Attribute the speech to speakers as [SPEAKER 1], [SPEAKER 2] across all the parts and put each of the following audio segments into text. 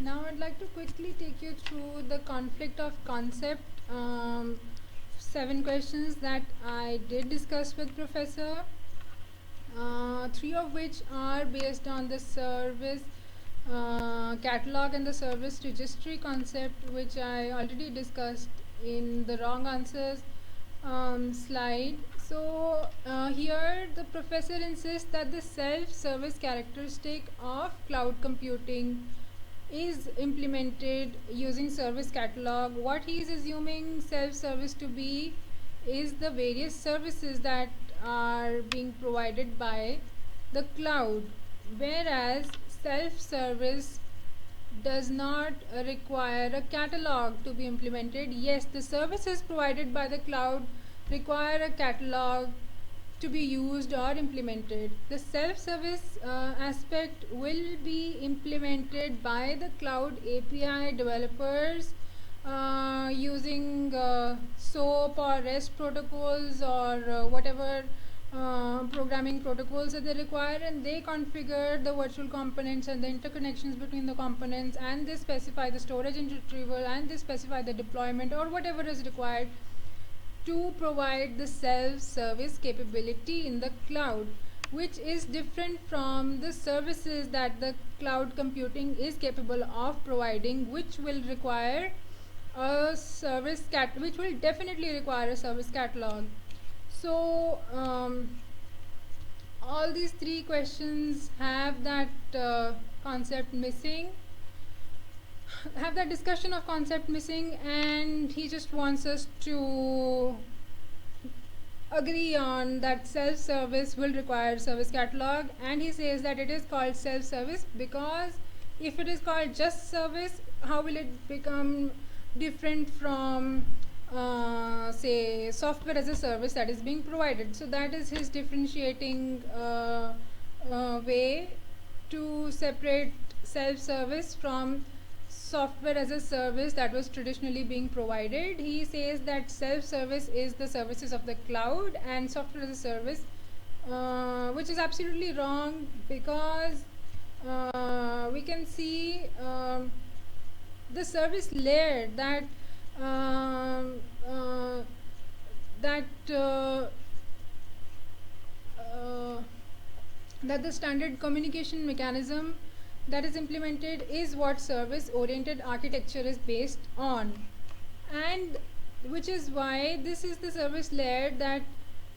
[SPEAKER 1] Now I'd like to quickly take you through the conflict of concept, 7 questions that I did discuss with Professor, three of which are based on the service catalog and the service registry concept, which I already discussed in the wrong answers slide. So here the professor insists that the self-service characteristic of cloud computing is implemented using service catalog. What he is assuming self-service to be is the various services that are being provided by the cloud, whereas self-service does not require a catalog to be implemented. Yes, the services provided by the cloud require a catalog to be used or implemented. The self-service aspect will be implemented by the cloud API developers using SOAP or REST protocols or whatever programming protocols that they require, and they configure the virtual components and the interconnections between the components, and they specify the storage and retrieval, and they specify the deployment or whatever is required to provide the self-service capability in the cloud, which is different from the services that the cloud computing is capable of providing, which will require a which will definitely require a service catalog. So all these 3 questions have that concept missing, have that discussion of concept missing, and he just wants us to agree on that self-service will require service catalog, and he says that it is called self-service because if it is called just service, how will it become different from say software as a service that is being provided? So that is his differentiating way to separate self-service from software as a service that was traditionally being provided. He says that self-service is the services of the cloud and software as a service, which is absolutely wrong because we can see the service layer that that that the standard communication mechanism that is implemented is what service oriented architecture is based on, and which is why this is the service layer that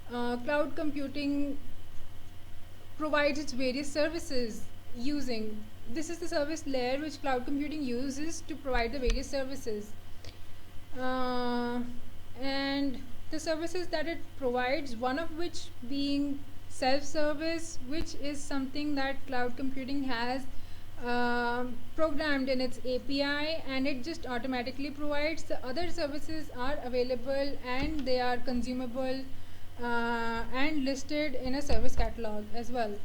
[SPEAKER 1] cloud computing provides its various services using. This is the service layer which cloud computing uses to provide the various services, and the services that it provides, one of which being self-service, which is something that cloud computing has programmed in its API, and it just automatically provides. The other services are available and they are consumable and listed in a service catalog as well.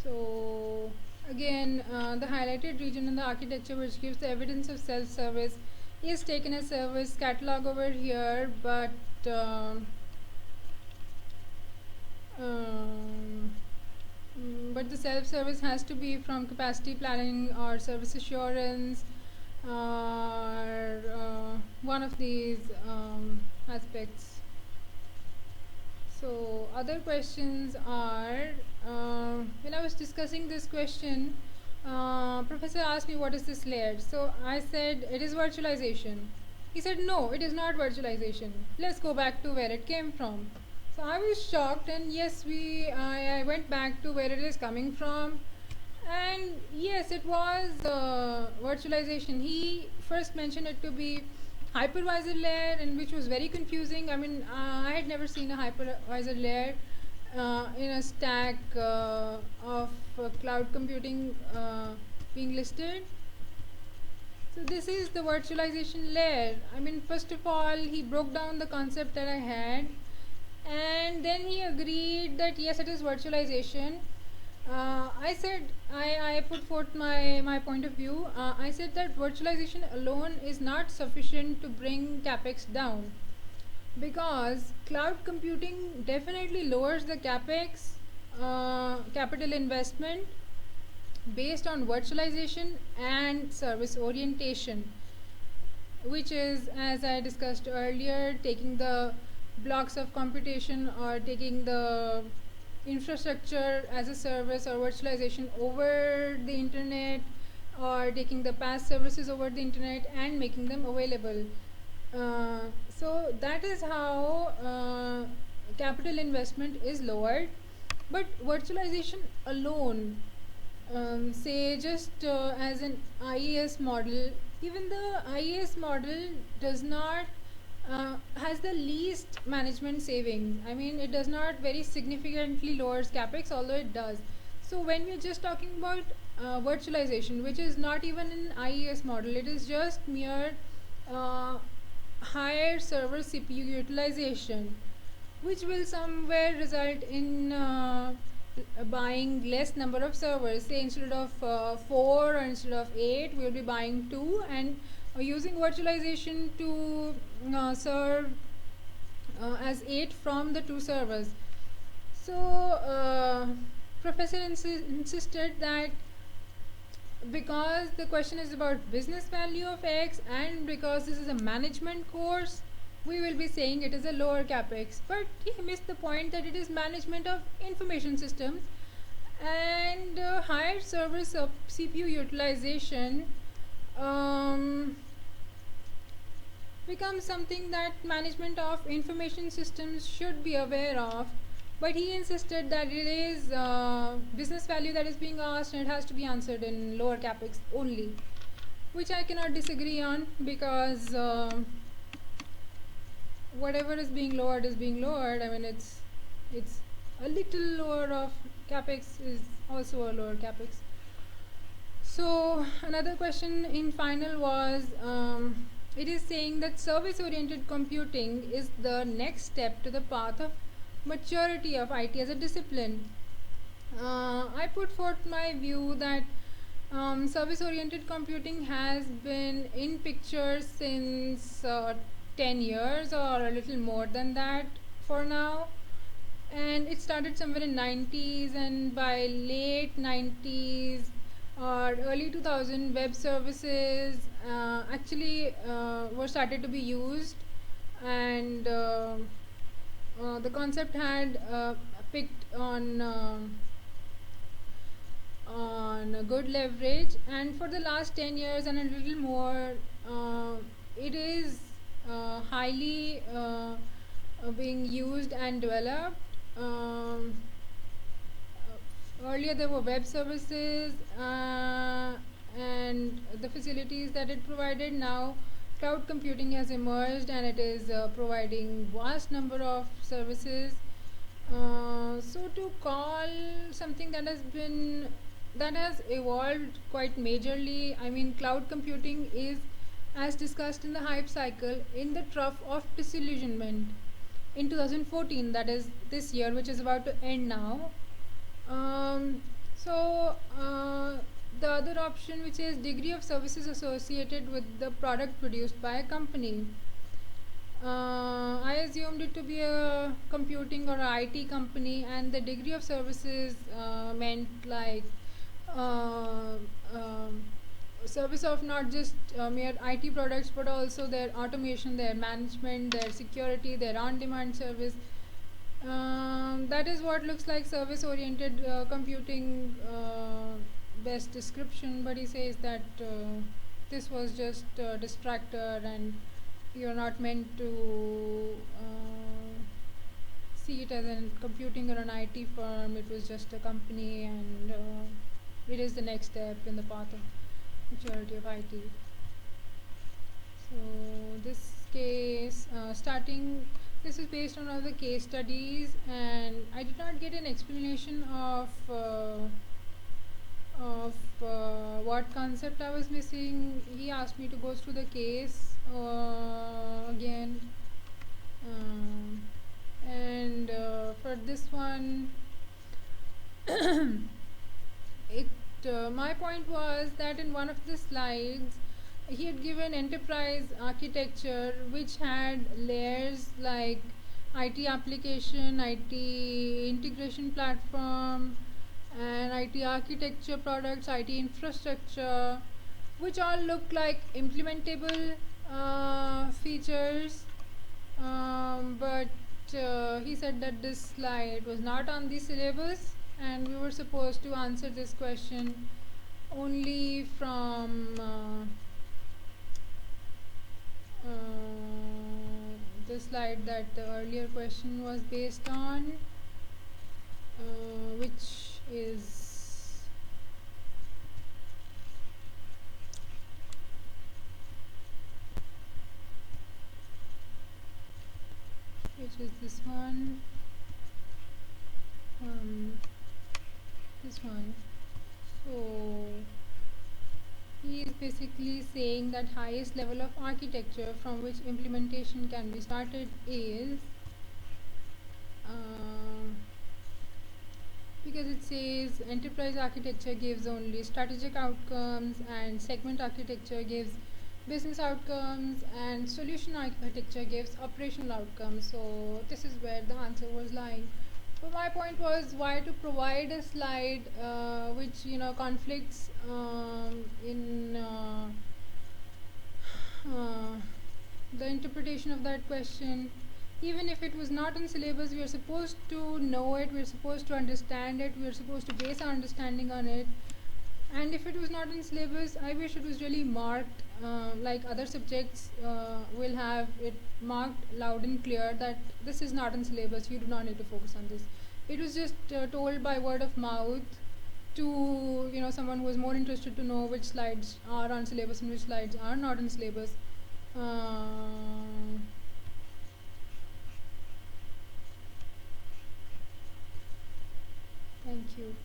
[SPEAKER 1] So again, the highlighted region in the architecture which gives the evidence of self-service is taken as service catalog over here, but the self-service has to be from capacity planning or service assurance or one of these aspects. So other questions are, when I was discussing this question, professor asked me what is this layer. So I said it is virtualization. He said no, it is not virtualization. Let's go back to where it came from. So I was shocked, and yes, I went back to where it is coming from, and yes, it was virtualization. He first mentioned it to be hypervisor layer, and which was very confusing. I mean, I had never seen a hypervisor layer in a stack of cloud computing being listed. So this is the virtualization layer. I mean, first of all, he broke down the concept that I had, and then he agreed that yes, it is virtualization. I said, I put forth my point of view. I said that virtualization alone is not sufficient to bring capex down. because cloud computing definitely lowers the capex, capital investment, based on virtualization and service orientation, which is, as I discussed earlier, taking the blocks of computation or taking the infrastructure as a service or virtualization over the internet, or taking the past services over the internet and making them available. So that is how capital investment is lowered. But virtualization alone, say just as an IES model, even the IES model does not has the least management savings. I mean, it does not very significantly lowers capex, although it does. So when we're just talking about virtualization, which is not even an IES model, it is just mere uh, higher server CPU utilization, which will somewhere result in buying less number of servers. Say instead of 4 or instead of 8, we will be buying 2, and using virtualization to serve as 8 from the 2 servers. So professor insisted that because the question is about business value of X, and because this is a management course, we will be saying it is a lower capex. But he missed the point that it is management of information systems, and higher server CPU utilization becomes something that management of information systems should be aware of. But he insisted that it is business value that is being asked, and it has to be answered in lower capex only, which I cannot disagree on, because whatever is being lowered is being lowered. I mean, it's a little lower of capex is also a lower capex. So another question in final was, it is saying that service oriented computing is the next step to the path of maturity of IT as a discipline. I put forth my view that service oriented computing has been in picture since 10 years or a little more than that for now, and it started somewhere in 90s, and by late 90s or early 2000, web services actually were started to be used, and the concept had picked on a good leverage, and for the last 10 years and a little more, it is highly being used and developed. Earlier there were web services and the facilities that it provided. Now cloud computing has emerged, and it is providing vast number of services. So to call something that has evolved quite majorly, I mean, cloud computing is, as discussed in the hype cycle, in the trough of disillusionment in 2014, that is this year, which is about to end now. So the other option, which is degree of services associated with the product produced by a company. I assumed it to be a computing or a IT company, and the degree of services meant like uh, um, service of not just mere IT products, but also their automation, their management, their security, their on-demand service. That is what looks like service-oriented computing best description. But he says that this was just a distractor, and you're not meant to see it as a computing or an IT firm. It was just a company, and it is the next step in the path of maturity of IT. So this case, starting, this is based on all the case studies, and I did not get an explanation of what concept I was missing. He asked me to go through the case again, and for this one, it my point was that in one of the slides he had given enterprise architecture which had layers like IT application, IT integration platform, and IT architecture products, IT infrastructure, which all look like implementable features. But he said that this slide was not on the syllabus, and we were supposed to answer this question only from the slide that the earlier question was based on, which is this one. This one. So he is basically saying that highest level of architecture from which implementation can be started is because it says enterprise architecture gives only strategic outcomes, and segment architecture gives business outcomes, and solution architecture gives operational outcomes. So this is where the answer was lying. But my point was why to provide a slide which conflicts in uh, the interpretation of that question. Even if it was not in syllabus, we are supposed to know it, we are supposed to understand it, we are supposed to base our understanding on it. And if it was not in syllabus, I wish it was really marked like other subjects will have it marked loud and clear that this is not in syllabus, you do not need to focus on this. It was just told by word of mouth to someone who was more interested to know which slides are on syllabus and which slides are not in syllabus. Um Thank you.